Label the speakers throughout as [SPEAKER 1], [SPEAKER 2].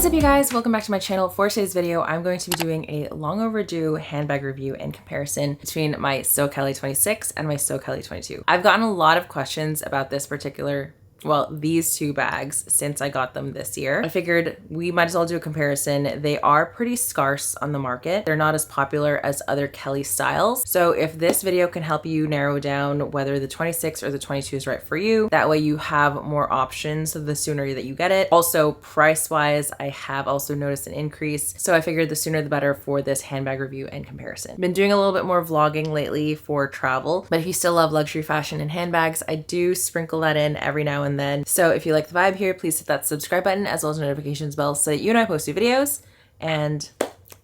[SPEAKER 1] What's up, you guys? Welcome back to my channel. For today's video, I'm going to be doing a long overdue handbag review and comparison between my So Kelly 26 and my So Kelly 22. I've gotten a lot of questions about this particular, well, these two bags since I got them this year. I figured we might as well do a comparison. They are pretty scarce on the market. They're not as popular as other Kelly styles. So if this video can help you narrow down whether the 26 or the 22 is right for you, that way you have more options the sooner that you get it. Also, price-wise, I have also noticed an increase. So I figured the sooner the better for this handbag review and comparison. Been doing a little bit more vlogging lately for travel, but if you still love luxury fashion and handbags, I do sprinkle that in every now and then. So if you like the vibe here, please hit that subscribe button as well as the notifications bell so that you and I post new videos. And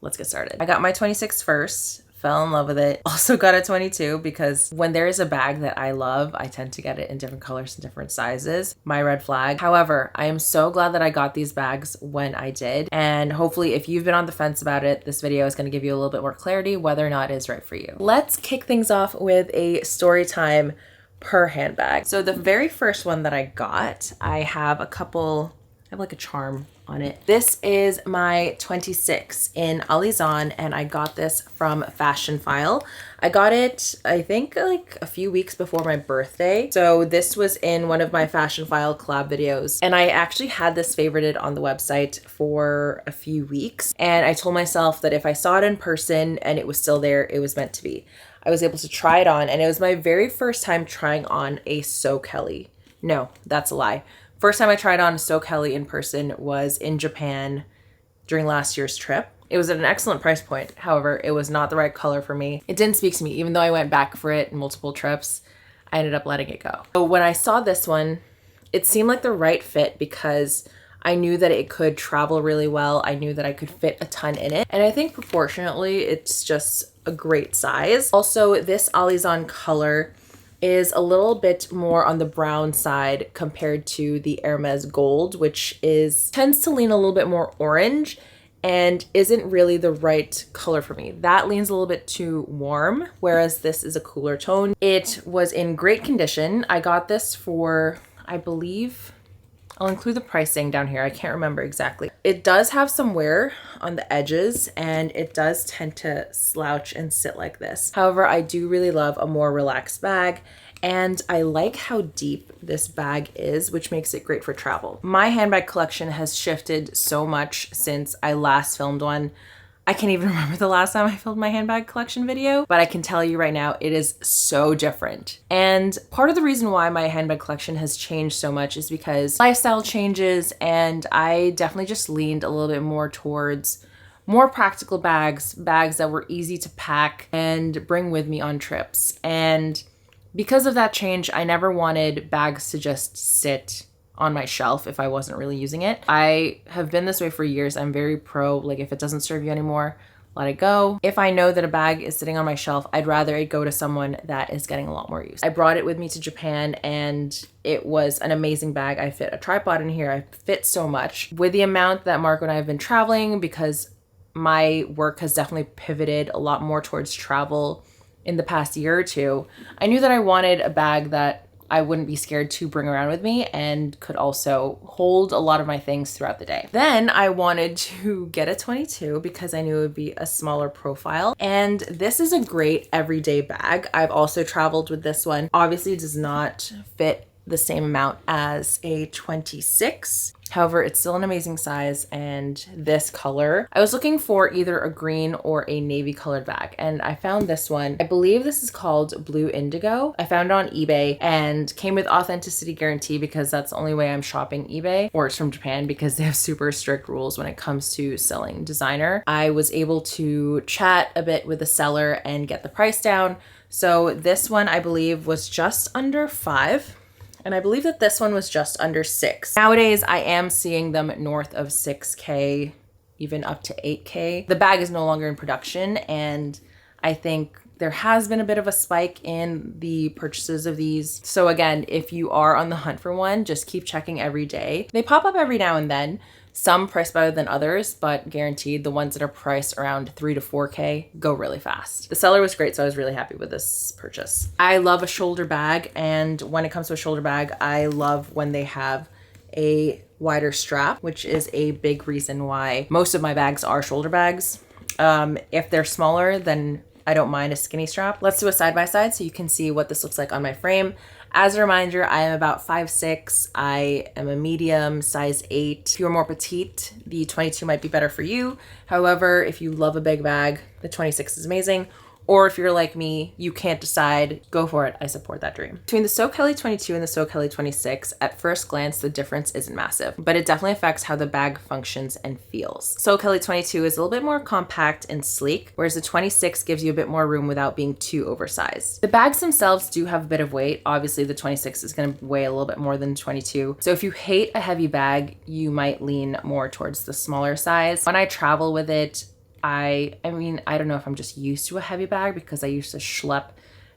[SPEAKER 1] let's get started. I got my 26 first, fell in love with it. Also got a 22 because when there is a bag that I love, I tend to get it in different colors and different sizes. My red flag. However, I am so glad that I got these bags when I did. And hopefully if you've been on the fence about it, this video is going to give you a little bit more clarity whether or not it is right for you. Let's kick things off with a story time per handbag. So the very first one that I got, I have like a charm on it. This is my 26 in Alizon, and I got this from Fashion File. I got it, I think, like a few weeks before my birthday. So this was in one of my Fashion File collab videos, and I actually had this favorited on the website for a few weeks. And I told myself that if I saw it in person and it was still there, it was meant to be. I was able to try it on, and it was my very first time trying on a So Kelly. No, that's a lie. First time I tried on a So Kelly in person was in Japan during last year's trip. It was at an excellent price point. However, it was not the right color for me. It didn't speak to me. Even though I went back for it in multiple trips, I ended up letting it go. So when I saw this one, it seemed like the right fit because I knew that it could travel really well. I knew that I could fit a ton in it. And I think proportionately, it's just a great size. Also, this Alizon color is a little bit more on the brown side compared to the Hermès gold, which tends to lean a little bit more orange and isn't really the right color for me. That leans a little bit too warm, whereas this is a cooler tone. It was in great condition. I got this for, I believe, I'll include the pricing down here. I can't remember exactly. It does have some wear on the edges, and it does tend to slouch and sit like this. However, I do really love a more relaxed bag, and I like how deep this bag is, which makes it great for travel. My handbag collection has shifted so much since I last filmed one. I can't even remember the last time I filmed my handbag collection video, but I can tell you right now, it is so different. And part of the reason why my handbag collection has changed so much is because lifestyle changes, and I definitely just leaned a little bit more towards more practical bags that were easy to pack and bring with me on trips. And because of that change, I never wanted bags to just sit on my shelf if I wasn't really using it. I have been this way for years. I'm very pro, like, if it doesn't serve you anymore, let it go. If I know that a bag is sitting on my shelf, I'd rather it go to someone that is getting a lot more use. I brought it with me to Japan, and it was an amazing bag. I fit a tripod in here. I fit so much. With the amount that Marco and I have been traveling, because my work has definitely pivoted a lot more towards travel in the past year or two, I knew that I wanted a bag that I wouldn't be scared to bring around with me and could also hold a lot of my things throughout the day. Then I wanted to get a 22 because I knew it would be a smaller profile. And this is a great everyday bag. I've also traveled with this one. Obviously, it does not fit the same amount as a 26. However, it's still an amazing size, and this color. I was looking for either a green or a navy colored bag, and I found this one. I believe this is called Blue Indigo. I found it on eBay and came with authenticity guarantee because that's the only way I'm shopping eBay, or it's from Japan because they have super strict rules when it comes to selling designer. I was able to chat a bit with the seller and get the price down. So this one, I believe, was just under $5. And I believe that this one was just under $6. Nowadays, I am seeing them north of $6K, even up to $8K. The bag is no longer in production, and I think there has been a bit of a spike in the purchases of these. So again, if you are on the hunt for one, just keep checking every day. They pop up every now and then. Some price better than others, but guaranteed the ones that are priced around 3 to 4K go really fast. The seller was great, so I was really happy with this purchase. I love a shoulder bag, and when it comes to a shoulder bag, I love when they have a wider strap, which is a big reason why most of my bags are shoulder bags. If they're smaller, then I don't mind a skinny strap. Let's do a side by side so you can see what this looks like on my frame. As a reminder, I am about 5'6". I am a medium, size 8. If you're more petite, the 22 might be better for you. However, if you love a big bag, the 26 is amazing. Or if you're like me, you can't decide, go for it. I support that dream. Between the So Kelly 22 and the So Kelly 26, at first glance, the difference isn't massive, but it definitely affects how the bag functions and feels. So Kelly 22 is a little bit more compact and sleek, whereas the 26 gives you a bit more room without being too oversized. The bags themselves do have a bit of weight. Obviously, the 26 is gonna weigh a little bit more than 22. So if you hate a heavy bag, you might lean more towards the smaller size. When I travel with it, I mean, I don't know if I'm just used to a heavy bag because I used to schlep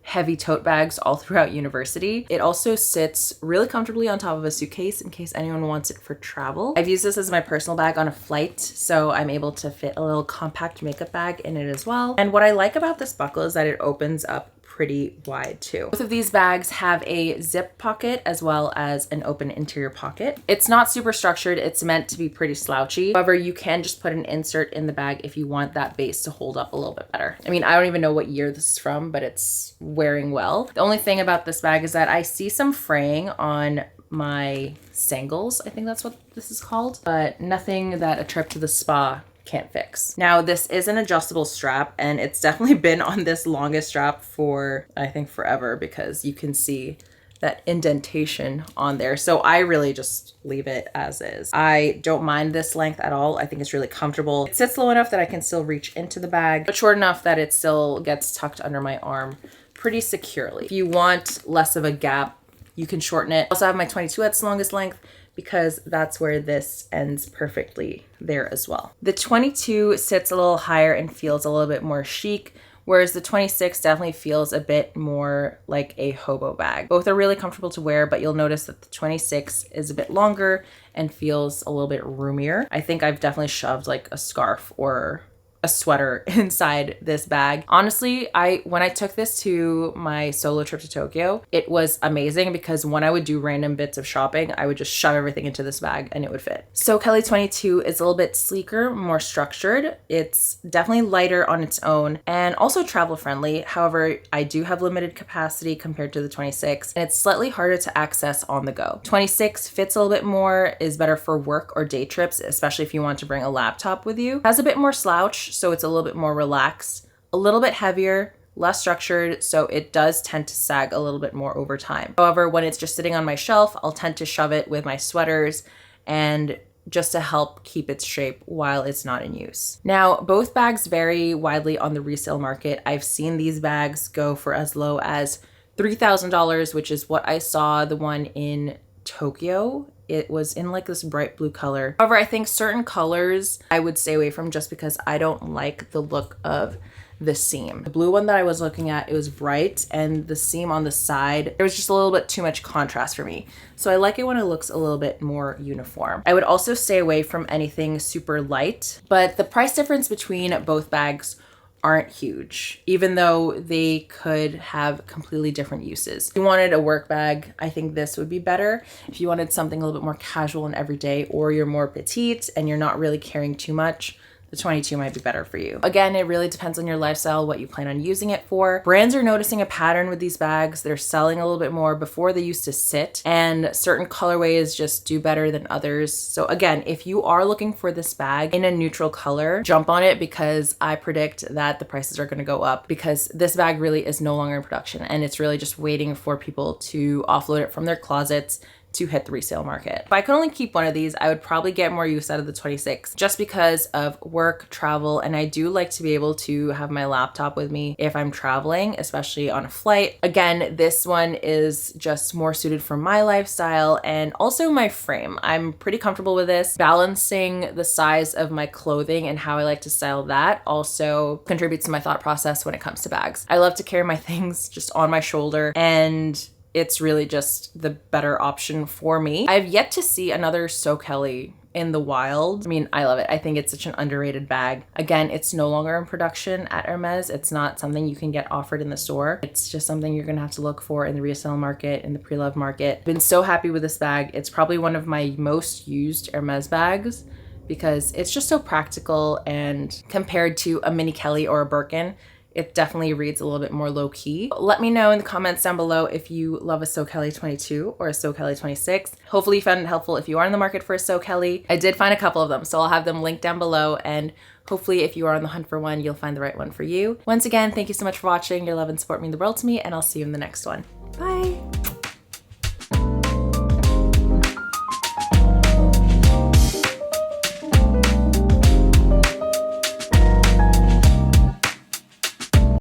[SPEAKER 1] heavy tote bags all throughout university. It also sits really comfortably on top of a suitcase in case anyone wants it for travel. I've used this as my personal bag on a flight, so I'm able to fit a little compact makeup bag in it as well. And what I like about this buckle is that it opens up pretty wide too. Both of these bags have a zip pocket as well as an open interior pocket. It's not super structured. It's meant to be pretty slouchy. However, you can just put an insert in the bag if you want that base to hold up a little bit better. I mean, I don't even know what year this is from, but it's wearing well. The only thing about this bag is that I see some fraying on my sangles. I think that's what this is called, but nothing that a trip to the spa can't fix. Now, this is an adjustable strap, and it's definitely been on this longest strap for, I think, forever, because you can see that indentation on there. So I really just leave it as is. I don't mind this length at all. I think it's really comfortable. It sits low enough that I can still reach into the bag, but short enough that it still gets tucked under my arm pretty securely. If you want less of a gap, you can shorten it. I also have my 22 at its longest length, because that's where this ends perfectly there as well. The 22 sits a little higher and feels a little bit more chic, whereas the 26 definitely feels a bit more like a hobo bag. Both are really comfortable to wear, but you'll notice that the 26 is a bit longer and feels a little bit roomier. I think I've definitely shoved like a scarf or a sweater inside this bag. Honestly, when I took this to my solo trip to Tokyo, it was amazing because when I would do random bits of shopping, I would just shove everything into this bag and it would fit. So Kelly 22 is a little bit sleeker, more structured. It's definitely lighter on its own and also travel friendly. However, I do have limited capacity compared to the 26, and it's slightly harder to access on the go. 26 fits a little bit more, is better for work or day trips, especially if you want to bring a laptop with you. It has a bit more slouch, so it's a little bit more relaxed, a little bit heavier, less structured, so it does tend to sag a little bit more over time. However, when it's just sitting on my shelf, I'll tend to shove it with my sweaters and just to help keep its shape while it's not in use. Now, both bags vary widely on the resale market. I've seen these bags go for as low as $3,000, which is what I saw the one in Tokyo. It was in like this bright blue color. However, I think certain colors I would stay away from just because I don't like the look of the seam. The blue one that I was looking at, it was bright, and the seam on the side, there was just a little bit too much contrast for me. So I like it when it looks a little bit more uniform. I would also stay away from anything super light, but the price difference between both bags aren't huge, even though they could have completely different uses. If you wanted a work bag, I think this would be better. If you wanted something a little bit more casual and everyday, or you're more petite and you're not really carrying too much, the 22 might be better for you. Again, it really depends on your lifestyle, what you plan on using it for. Brands are noticing a pattern with these bags. They're selling a little bit more. Before, they used to sit, and certain colorways just do better than others. So again, if you are looking for this bag in a neutral color, jump on it, because I predict that the prices are gonna go up, because this bag really is no longer in production, and it's really just waiting for people to offload it from their closets to hit the resale market. If I could only keep one of these, I would probably get more use out of the 26 just because of work, travel, and I do like to be able to have my laptop with me if I'm traveling, especially on a flight. Again, this one is just more suited for my lifestyle and also my frame. I'm pretty comfortable with this. Balancing the size of my clothing and how I like to style that also contributes to my thought process when it comes to bags. I love to carry my things just on my shoulder, and it's really just the better option for me. I've yet to see another So Kelly in the wild. I mean, I love it. I think it's such an underrated bag. Again, it's no longer in production at Hermès. It's not something you can get offered in the store. It's just something you're gonna have to look for in the resale market, in the pre-loved market. Been so happy with this bag. It's probably one of my most used Hermès bags because it's just so practical, and compared to a mini Kelly or a Birkin, it definitely reads a little bit more low key. Let me know in the comments down below if you love a So Kelly 22 or a So Kelly 26. Hopefully you found it helpful if you are in the market for a So Kelly. I did find a couple of them, so I'll have them linked down below, and hopefully if you are on the hunt for one, you'll find the right one for you. Once again, thank you so much for watching. Your love and support mean the world to me, and I'll see you in the next one. Bye.